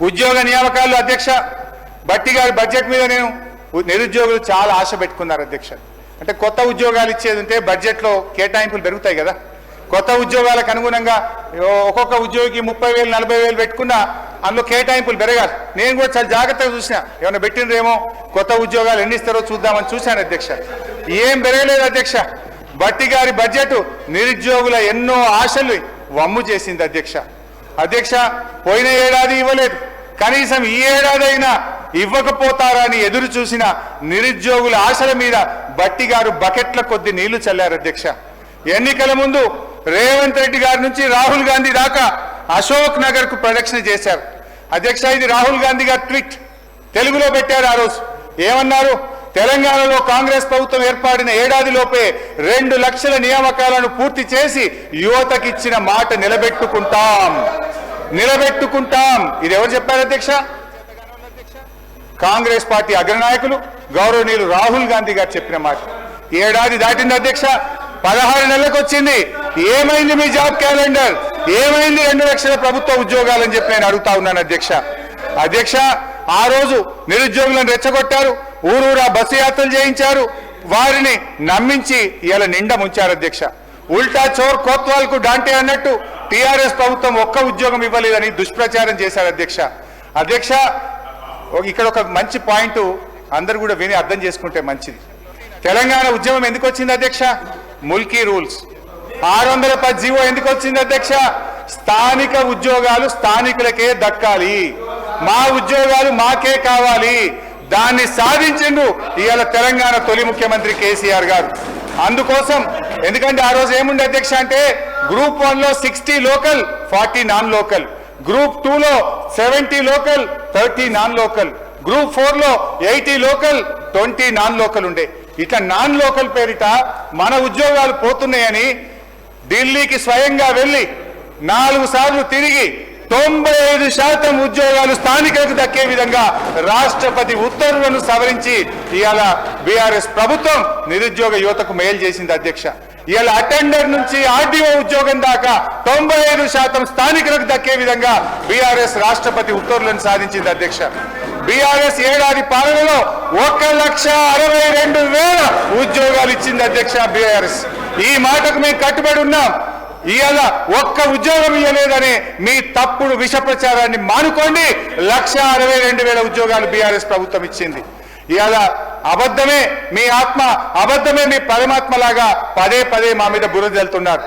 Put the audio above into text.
ఉద్యోగ నియామకాలు అధ్యక్ష బట్టి గారి బడ్జెట్ మీద నేను నిరుద్యోగులు చాలా ఆశ పెట్టుకున్నారు అధ్యక్ష. అంటే కొత్త ఉద్యోగాలు ఇచ్చేది ఉంటే బడ్జెట్లో కేటాయింపులు పెరుగుతాయి కదా. కొత్త ఉద్యోగాలకు అనుగుణంగా ఒక్కొక్క ఉద్యోగికి 30,000 40,000 పెట్టుకున్నా అందులో కేటాయింపులు పెరగాలి. నేను కూడా చాలా జాగ్రత్తగా చూసిన, ఏమైనా పెట్టినరేమో కొత్త ఉద్యోగాలు ఎన్ని ఇస్తారో చూద్దామని చూశాను అధ్యక్ష. ఏం పెరగలేదు అధ్యక్ష. బట్టి గారి బడ్జెట్ నిరుద్యోగుల ఎన్నో ఆశలు వమ్ము చేసింది అధ్యక్ష. అధ్యక్ష పోయిన ఏడాది ఇవ్వలేదు, కనీసం ఈ ఏడాది అయినా ఇవ్వకపోతారా అని ఎదురు చూసిన నిరుద్యోగుల ఆశల మీద బట్టి గారు బకెట్ల కొద్ది నీళ్లు చల్లారు అధ్యక్ష. ఎన్నికల ముందు రేవంత్ రెడ్డి గారి నుంచి రాహుల్ గాంధీ దాకా అశోక్ నగర్ కు ప్రదక్షిణ చేశారు అధ్యక్ష. ఇది రాహుల్ గాంధీ గారు ట్వీట్ తెలుగులో పెట్టారు. ఆ రోజు ఏమన్నారు? తెలంగాణలో కాంగ్రెస్ ప్రభుత్వం ఏర్పడిన ఏడాదిలోపే 2 లక్షల నియామకాలను పూర్తి చేసి యువతకిచ్చిన మాట నిలబెట్టుకుంటాం. ఇది ఎవరు చెప్పారు అధ్యక్ష? కాంగ్రెస్ పార్టీ అగ్రనాయకులు గౌరవనీయులు రాహుల్ గాంధీ గారు చెప్పిన మాట. ఏడాది దాటింది అధ్యక్ష, 16 నెలలకు వచ్చింది. ఏమైంది మీ జాబ్ క్యాలెండర్? ఏమైంది 2 లక్షల ప్రభుత్వ ఉద్యోగాలని చెప్పి నేను అడుగుతా ఉన్నాను అధ్యక్ష. ఆ రోజు నిరుద్యోగులను రెచ్చగొట్టారు, ఊరూరా బస్సు యాత్రలు చేయించారు, వారిని నమ్మించి ఇలా నిండా ముంచారు అధ్యక్ష. ఉల్టా చోర్ కోత్వాల్ కు డాంటే అన్నట్టు టీఆర్ఎస్ ప్రభుత్వం ఒక్క ఉద్యోగం ఇవ్వలేదని దుష్ప్రచారం చేశారు అధ్యక్ష. ఇక్కడ ఒక మంచి పాయింట్ అందరూ కూడా విని అర్థం చేసుకుంటే మంచిది. తెలంగాణ ఉద్యమం ఎందుకు వచ్చింది అధ్యక్ష? ముల్కీ రూల్స్. 610 జీవో ఎందుకు వచ్చింది అధ్యక్ష? స్థానిక ఉద్యోగాలు స్థానికులకే దక్కాలి, మా ఉద్యోగాలు మాకే కావాలి. దాన్ని సాధించిండు ఇవాళ తెలంగాణ తొలి ముఖ్యమంత్రి కేసీఆర్ గారు. అందుకోసం ఎందుకంటే ఆ రోజు ఏముంది అధ్యక్ష అంటే గ్రూప్ 1లో 60 లోకల్ 40 నాన్ లోకల్, గ్రూప్ 2లో 70 లోకల్ 30 నాన్ లోకల్, గ్రూప్ 4లో 80 లోకల్ 20 నాన్ లోకల్ ఉండే. ఇట్లా నాన్ లోకల్ పేరిట మన ఉద్యోగాలు పోతున్నాయని ఢిల్లీకి స్వయంగా వెళ్ళి 4 సార్లు తిరిగి 95% ఉద్యోగాలు స్థానికులకు దక్కే విధంగా రాష్ట్రపతి ఉత్తర్వులను సవరించి ఇవాళ బీఆర్ఎస్ ప్రభుత్వం నిరుద్యోగ యువతకు మేలు చేసింది అధ్యక్ష. ఇవాళ అటెండర్ నుంచి ఆర్డీఓ ఉద్యోగం దాకా 95% స్థానికులకు దక్కే విధంగా బీఆర్ఎస్ రాష్ట్రపతి ఉత్తర్వులను సాధించింది అధ్యక్ష. బీఆర్ఎస్ ఏడాది పాలనలో 1,62,000 ఉద్యోగాలు ఇచ్చింది అధ్యక్ష బీఆర్ఎస్. ఈ మాటకు మేము కట్టుబడి ఉన్నాం. ఇవాళ ఒక్క ఉద్యోగం ఇవ్వలేదనే మీ తప్పుడు విష ప్రచారాన్ని మానుకోండి. 1,62,000 ఉద్యోగాలు బీఆర్ఎస్ ప్రభుత్వం ఇచ్చింది. ఇవాళ అబద్ధమే మీ ఆత్మ, అబద్ధమే మీ పరమాత్మలాగా పదే మా మీద బురద జల్లుతున్నారు.